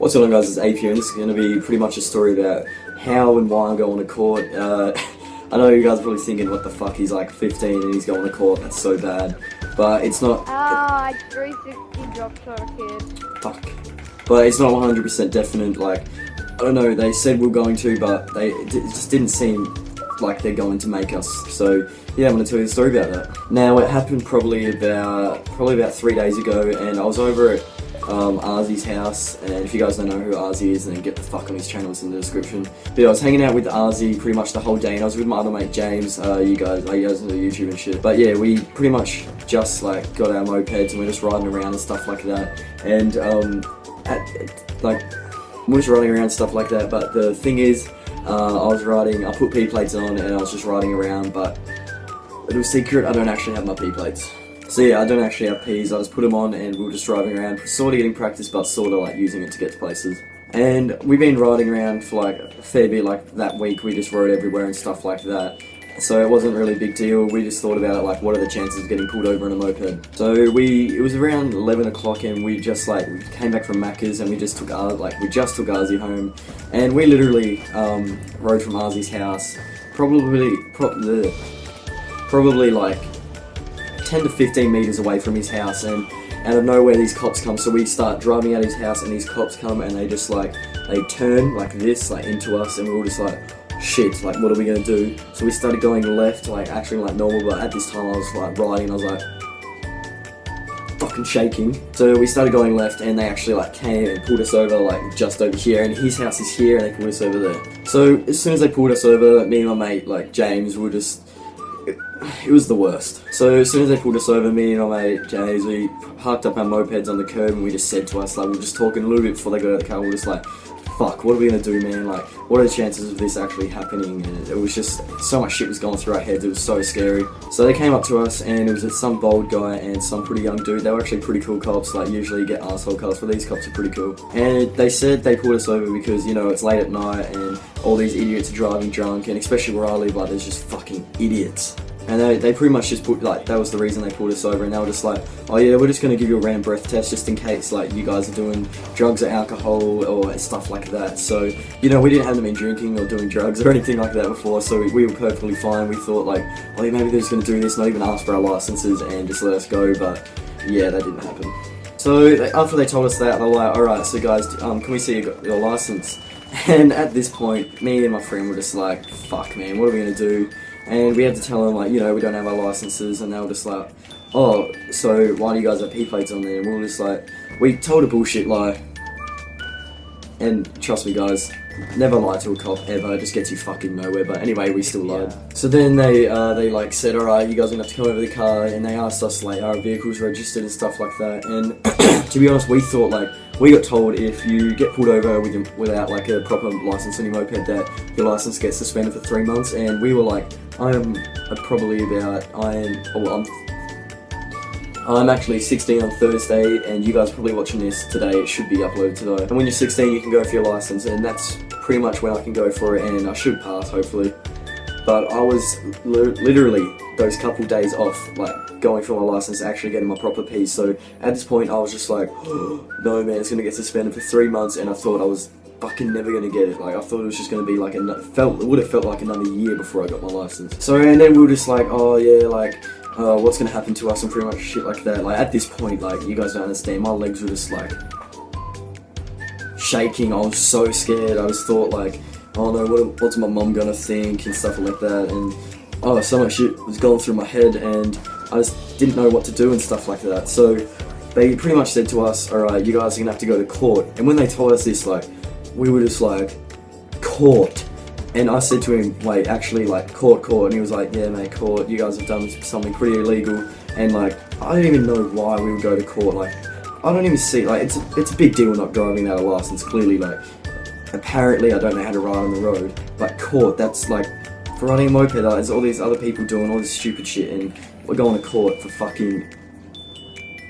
What's going on, guys? It's Apia, and this is going to be pretty much a story about how and why I'm going to court. I know you guys are probably thinking, what the fuck, he's like 15 and he's going to court, that's so bad. But it's not... Ah, 360 drop shot kid. Fuck. But it's not 100% definite, like, I don't know, they said we're going to, but it just didn't seem like they're going to make us. So, yeah, I'm going to tell you the story about that. Now, it happened probably about 3 days ago, and I was over at Ahrz's house, and if you guys don't know who Ahrzy is, then get the fuck on his channel, it's in the description. But yeah, I was hanging out with Ahrzy pretty much the whole day, and I was with my other mate James. You guys know YouTube and shit. But yeah, we pretty much just like got our mopeds and we're just riding around and stuff like that. And we're just riding around and stuff like that. But the thing is, I put P plates on and I was just riding around, but little secret, I don't actually have my P plates. So yeah, I don't actually have Ps, I just put them on and we were just driving around, sort of getting practice, but sort of like using it to get to places. And we've been riding around for like a fair bit, like that week we just rode everywhere and stuff like that. So it wasn't really a big deal, we just thought about it like, what are the chances of getting pulled over in a moped? So it was around 11 o'clock and we came back from Macca's and we just took Ahrzy home. And we literally rode from Ahrz's house, probably like 10 to 15 meters away from his house, and out of nowhere these cops come. So we start driving out his house and these cops come and they just like, they turn like this, like into us, and we were just like, shit, like what are we gonna do? So we started going left, like acting like normal, but at this time I was like riding and I was like fucking shaking. So we started going left and they actually like came and pulled us over like just over here, and his house is here and they pulled us over there. So as soon as they pulled us over, me and my mate like James were just, it was the worst. So as soon as they pulled us over, me and my mate James, we parked up our mopeds on the curb and we just said to us, like, we were just talking a little bit before they got out of the car, we were just like, fuck, what are we gonna do, man? Like, what are the chances of this actually happening? And it was just, so much shit was going through our heads, it was so scary. So they came up to us and it was some bold guy and some pretty young dude. They were actually pretty cool cops, like usually you get arsehole cops, but these cops are pretty cool. And they said they pulled us over because, you know, it's late at night and all these idiots are driving drunk, and especially where I live, like, there's just fucking idiots. And they pretty much just put, like, that was the reason they pulled us over, and they were just like, oh yeah, we're just going to give you a random breath test just in case, like, you guys are doing drugs or alcohol or stuff like that. So, you know, we didn't have them been drinking or doing drugs or anything like that before, so we were perfectly fine. We thought, like, oh yeah, maybe they're just going to do this, not even ask for our licenses and just let us go, but yeah, that didn't happen. So after they told us that, they were like, alright, so guys, can we see your license? And at this point, me and my friend were just like, fuck man, what are we going to do? And we had to tell them, like, you know, we don't have our licenses, and they were just like, oh, so why do you guys have P plates on there? And we were just like, we told a bullshit lie. And trust me guys, never lie to a cop ever, it just gets you fucking nowhere, but anyway, we still lied. Yeah. So then they like said, alright, you guys are gonna have to come over the car, and they asked us, like, our vehicles registered and stuff like that. And to be honest, we thought, like, we got told if you get pulled over without like a proper license on your moped, that your license gets suspended for 3 months, and we were like, I'm actually 16 on Thursday, and you guys are probably watching this today, it should be uploaded today. And when you're 16 you can go for your license, and that's pretty much when I can go for it, and I should pass hopefully. But I was literally those couple days off, like, going for my license, actually getting my proper piece. So at this point I was just like, oh, no man, it's gonna get suspended for 3 months, and I thought I was fucking never gonna get it. Like, I thought it was just gonna be like it would have felt like another year before I got my license. So, and then we were just like, oh yeah, like, what's gonna happen to us and pretty much shit like that. Like, at this point, like, you guys don't understand, my legs were just like shaking. I was so scared. I just thought like, oh no, what's my mom gonna think and stuff like that. And oh, so much shit was going through my head, and I just didn't know what to do and stuff like that. So they pretty much said to us, alright, you guys are gonna have to go to court. And when they told us this, like, we were just like, court? And I said to him, wait, actually, like, court, and he was like, yeah mate, court, you guys have done something pretty illegal. And like, I don't even know why we would go to court. Like, I don't even see, like, it's a big deal not driving without a license, clearly. Like, apparently I don't know how to ride on the road, but court, that's like, for riding a moped, there's all these other people doing all this stupid shit, and we're going to court for fucking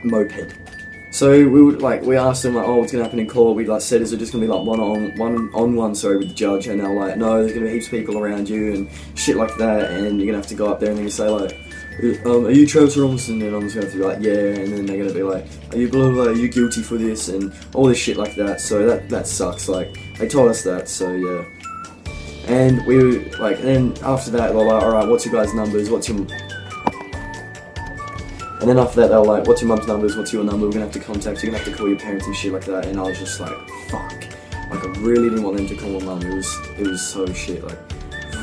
moped. So we asked them, like, oh, what's gonna happen in court? We like said, is it just gonna be like one on one with the judge? And they're like, no, there's gonna be heaps of people around you and shit like that, and you're gonna have to go up there and then you say like, are you Travis Robinson? And I'm just going to be like, yeah, and then they're going to be like, are you blah, blah, blah, are you guilty for this, and all this shit like that, so that sucks, like, they told us that, so yeah. And we were like, and then after that, they're like, alright, what's your guys' numbers, and then after that, they were like, what's your mum's numbers, what's your number, we're gonna have to contact, you're gonna have to call your parents and shit like that, and I was just like, fuck. Like, I really didn't want them to call my mum, it was so shit, like,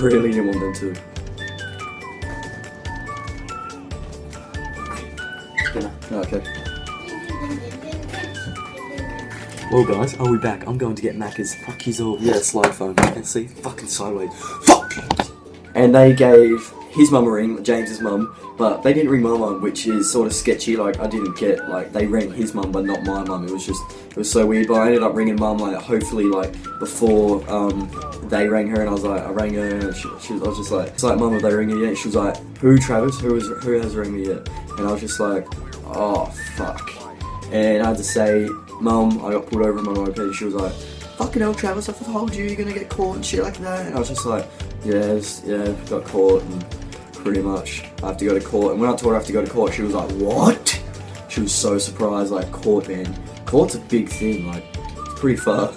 really didn't want them to. Oh, okay. Well guys, I'll be back, I'm going to get Macca's, fuck his all, yeah, slide phone, you can see, fucking sideways, fuck! And they gave his mum a ring, James's mum, but they didn't ring my mum, which is sort of sketchy, like, I didn't get, like, they rang his mum, but not my mum, it was so weird, but I ended up ringing mum, like, hopefully, like, before, they rang her, and I was like, I rang her, and I was just like, mum, have they ring you yet? She was like, who, Travis? Who has rang me yet? And I was just like, oh, fuck. And I had to say, mum, I got pulled over in my moped, and she was like, fucking hell, Travis, I told you, you're gonna get caught and shit like that. And I was just like, yeah, got caught, and pretty much I have to go to court. And when I told her I have to go to court, she was like, what? She was so surprised, like, court, man. Court's a big thing, like, it's pretty far.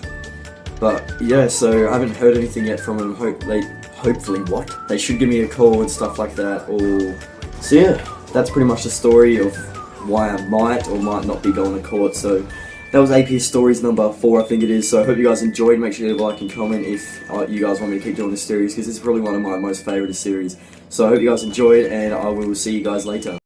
But yeah, so I haven't heard anything yet from them. Hopefully, what? They should give me a call and stuff like that. So yeah, that's pretty much the story of why I might or might not be going to court. So that was Apia Stories number 4, I think it is. So I hope you guys enjoyed. Make sure you like and comment if you guys want me to keep doing this series, because this is probably one of my most favourite series. So I hope you guys enjoyed, and I will see you guys later.